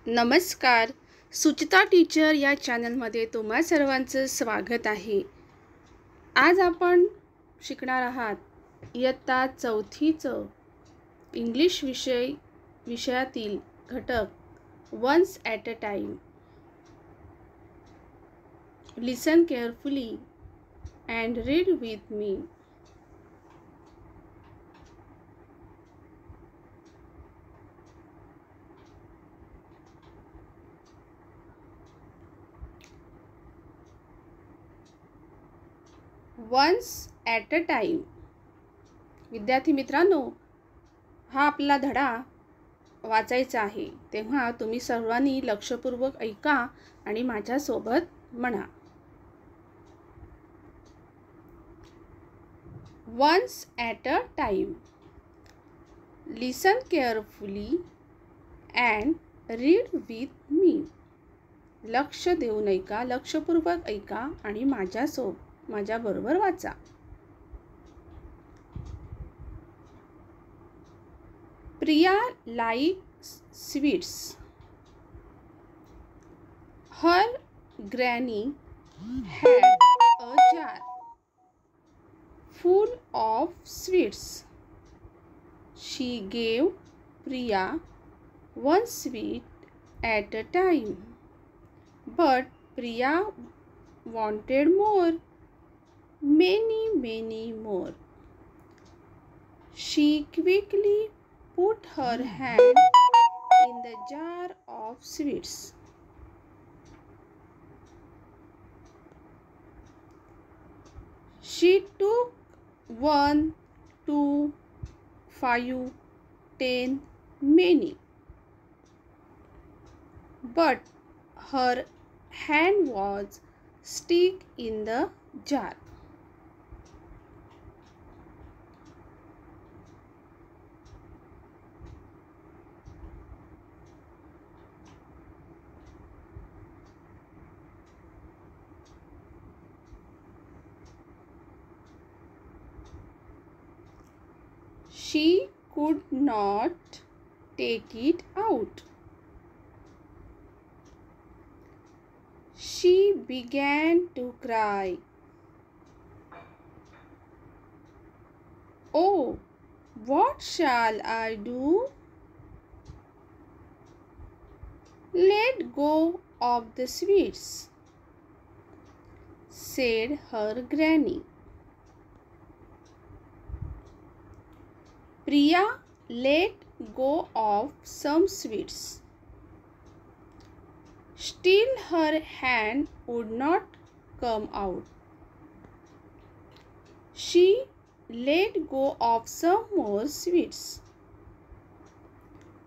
नमस्कार. सुचिता टीचर या चॅनलमध्ये तुम्हा सर्वांचं स्वागत आहे. आज आपण शिकणार आहात इयत्ता चौथीचं इंग्लिश विषयातील घटक once at a time. Listen carefully and read with me. Once at a time. विद्यार्थी मित्रांनो, हा आपला धडा वाचायचा आहे, तेव्हा तुम्ही सर्वांनी लक्षपूर्वक ऐका आणि माझ्यासोबत म्हणा. Once at a time. Listen carefully and read with me. लक्ष देऊन ऐका, लक्षपूर्वक ऐका आणि माझ्याबरोबर वाचा. प्रिया likes sweets. Her granny had a jar full of sweets. She gave Priya one sweet at a time, but Priya wanted more. Many more. She quickly put her hand in the jar of sweets. She took 1, 2, 5, 10, many. But her hand was stuck in the jar. She could not take it out. She began to cry. Oh, what shall I do? Let go of the sweets, said her granny. Priya let go of some sweets. Still her hand would not come out. She let go of some more sweets.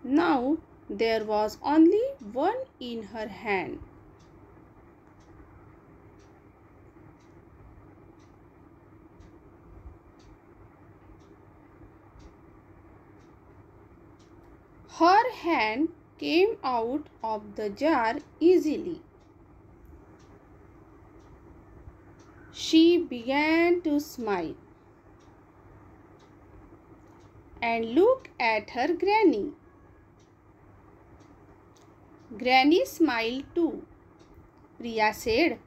Now there was only one in her hand. Her hand came out of the jar easily. She began to smile and look at her granny. Granny smiled too. Priya said,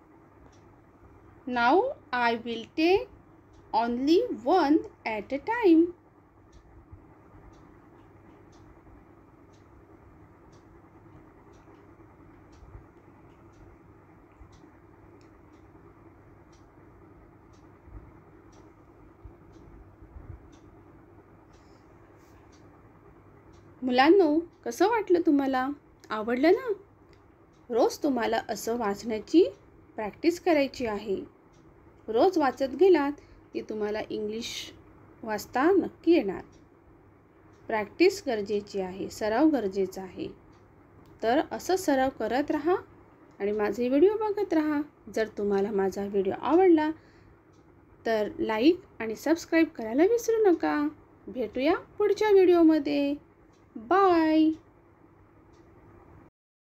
"Now I will take only one at a time." मुलांनो, कसं वाटलं तुम्हाला? आवडलं ना? रोज तुम्हाला असं वाचण्याची practice करायची आहे. रोज वाचत गेलात की तुम्हाला इंग्लिश वाचता नक्की येणार. प्रॅक्टिस गरजेची आहे, सराव गरजेचा आहे. तर असं सराव करत राहा आणि माझे व्हिडिओ बघत राहा. जर तुम्हाला माझा व्हिडिओ आवडला तर लाईक आणि सबस्क्राईब करायला विसरू नका. भेटूया पुढच्या व्हिडिओमध्ये. Bye.